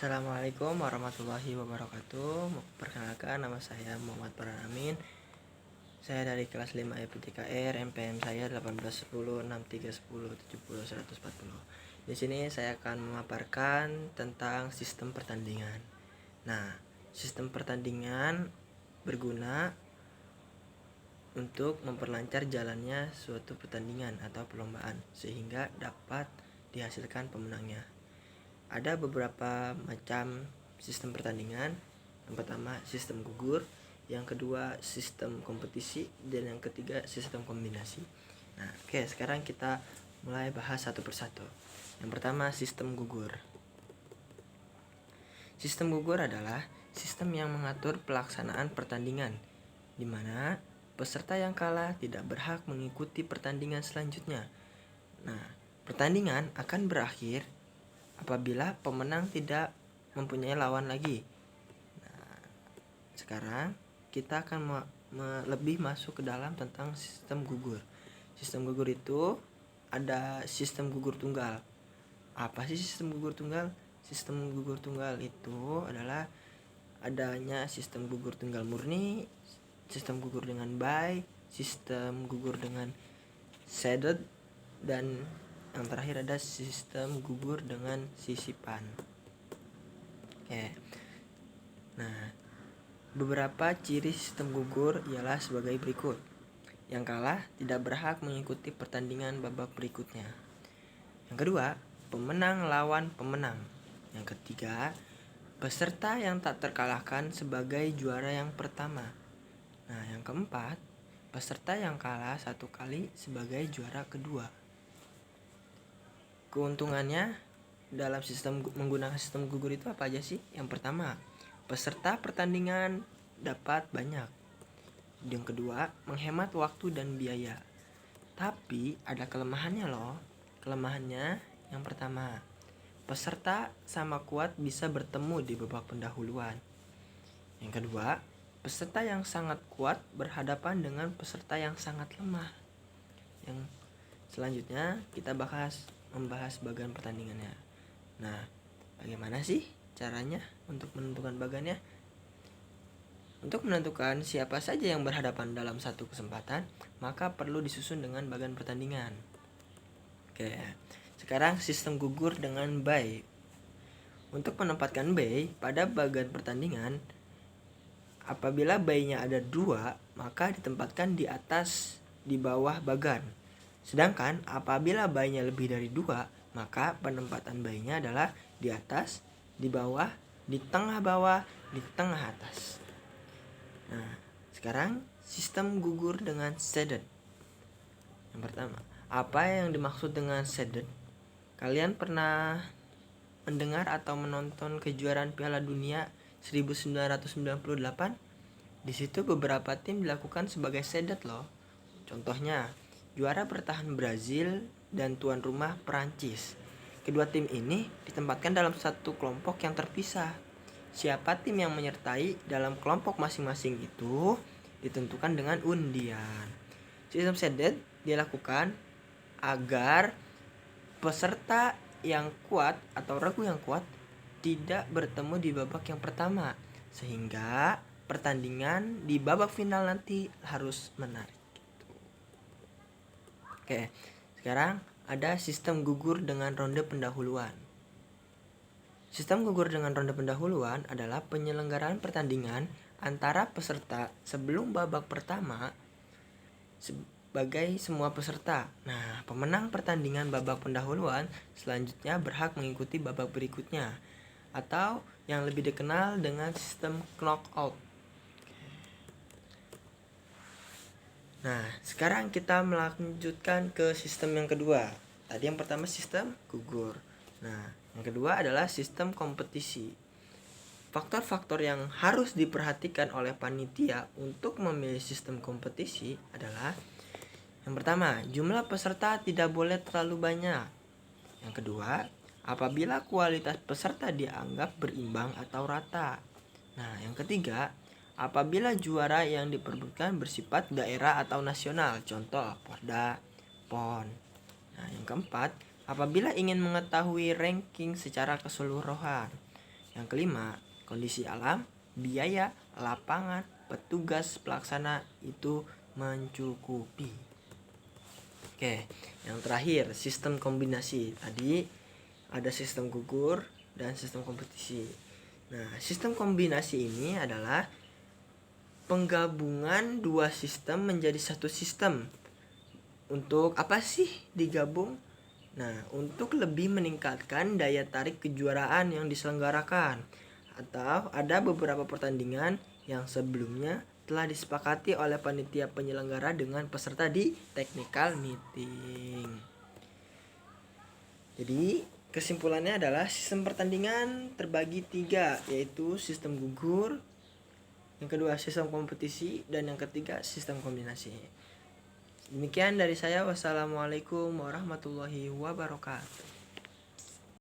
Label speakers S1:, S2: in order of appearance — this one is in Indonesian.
S1: Assalamualaikum warahmatullahi wabarakatuh. Perkenalkan, nama saya Muhammad Farhan Amin. Saya dari kelas 5 EPTKR, MPM saya 18106310700140. Di sini saya akan memaparkan tentang sistem pertandingan. Nah, sistem pertandingan berguna untuk memperlancar jalannya suatu pertandingan atau perlombaan sehingga dapat dihasilkan pemenangnya. Ada beberapa macam sistem pertandingan. Yang pertama sistem gugur, yang kedua sistem kompetisi, dan yang ketiga sistem kombinasi. Nah, sekarang kita mulai bahas satu persatu. Yang pertama sistem gugur. Sistem gugur adalah sistem yang mengatur pelaksanaan pertandingan, di mana peserta yang kalah tidak berhak mengikuti pertandingan selanjutnya. Nah, pertandingan akan berakhir apabila pemenang tidak mempunyai lawan lagi. Nah, sekarang kita akan lebih masuk ke dalam tentang sistem gugur. Sistem gugur itu ada sistem gugur tunggal. Apa sih sistem gugur tunggal? Sistem gugur tunggal itu adalah adanya sistem gugur tunggal murni, sistem gugur dengan bye, sistem gugur dengan shaded, dan yang terakhir ada sistem gugur dengan sisipan. Nah, beberapa ciri sistem gugur ialah sebagai berikut. Yang kalah tidak berhak mengikuti pertandingan babak berikutnya. Yang kedua, pemenang lawan pemenang. Yang ketiga, peserta yang tak terkalahkan sebagai juara yang pertama. Nah, yang keempat, peserta yang kalah satu kali sebagai juara kedua. Keuntungannya dalam menggunakan sistem gugur itu apa aja sih? Yang pertama, peserta pertandingan dapat banyak. Yang kedua, menghemat waktu dan biaya. Tapi ada kelemahannya loh. Kelemahannya yang pertama, peserta sama kuat bisa bertemu di babak pendahuluan. Yang kedua, peserta yang sangat kuat berhadapan dengan peserta yang sangat lemah. Yang selanjutnya kita membahas bagan pertandingannya. Nah, bagaimana sih caranya untuk menentukan bagannya? Untuk menentukan siapa saja yang berhadapan dalam satu kesempatan, maka perlu disusun dengan bagan pertandingan. Sekarang sistem gugur dengan bye. Untuk menempatkan bye pada bagan pertandingan, apabila bye-nya ada 2, maka ditempatkan di atas, di bawah bagan. Sedangkan apabila bye-nya lebih dari 2, maka penempatan bye-nya adalah di atas, di bawah, di tengah bawah, di tengah atas. Nah, sekarang sistem gugur dengan shaded. Yang pertama, apa yang dimaksud dengan shaded? Kalian pernah mendengar atau menonton kejuaraan Piala Dunia 1998? Di situ beberapa tim dilakukan sebagai shaded loh. Contohnya, juara bertahan Brazil dan tuan rumah Perancis. Kedua tim ini ditempatkan dalam satu kelompok yang terpisah. Siapa tim yang menyertai dalam kelompok masing-masing itu ditentukan dengan undian. Sistem shaded dilakukan agar peserta yang kuat atau regu yang kuat tidak bertemu di babak yang pertama, sehingga pertandingan di babak final nanti harus menarik. Sekarang ada sistem gugur dengan ronde pendahuluan. Sistem gugur dengan ronde pendahuluan adalah penyelenggaraan pertandingan antara peserta sebelum babak pertama sebagai semua peserta. Nah, pemenang pertandingan babak pendahuluan selanjutnya berhak mengikuti babak berikutnya, atau yang lebih dikenal dengan sistem knockout. Nah, sekarang kita melanjutkan ke sistem yang kedua. Tadi yang pertama sistem gugur. Nah, yang kedua adalah sistem kompetisi. Faktor-faktor yang harus diperhatikan oleh panitia untuk memilih sistem kompetisi adalah: yang pertama, jumlah peserta tidak boleh terlalu banyak. Yang kedua, apabila kualitas peserta dianggap berimbang atau rata. Nah, yang ketiga, apabila juara yang diperebutkan bersifat daerah atau nasional, contoh Porda, PON. Nah, yang keempat, apabila ingin mengetahui ranking secara keseluruhan. Yang kelima, kondisi alam, biaya, lapangan, petugas pelaksana itu mencukupi. Oke, yang terakhir, sistem kombinasi. Tadi ada sistem gugur dan sistem kompetisi. Nah, sistem kombinasi ini adalah penggabungan dua sistem menjadi satu sistem. Untuk apa sih digabung? Nah, untuk lebih meningkatkan daya tarik kejuaraan yang diselenggarakan. Atau ada beberapa pertandingan yang sebelumnya telah disepakati oleh panitia penyelenggara dengan peserta di technical meeting. Jadi, kesimpulannya adalah sistem pertandingan terbagi 3, yaitu sistem gugur, yang kedua sistem kompetisi, dan yang ketiga sistem kombinasi. Demikian dari saya. Wassalamualaikum warahmatullahi wabarakatuh.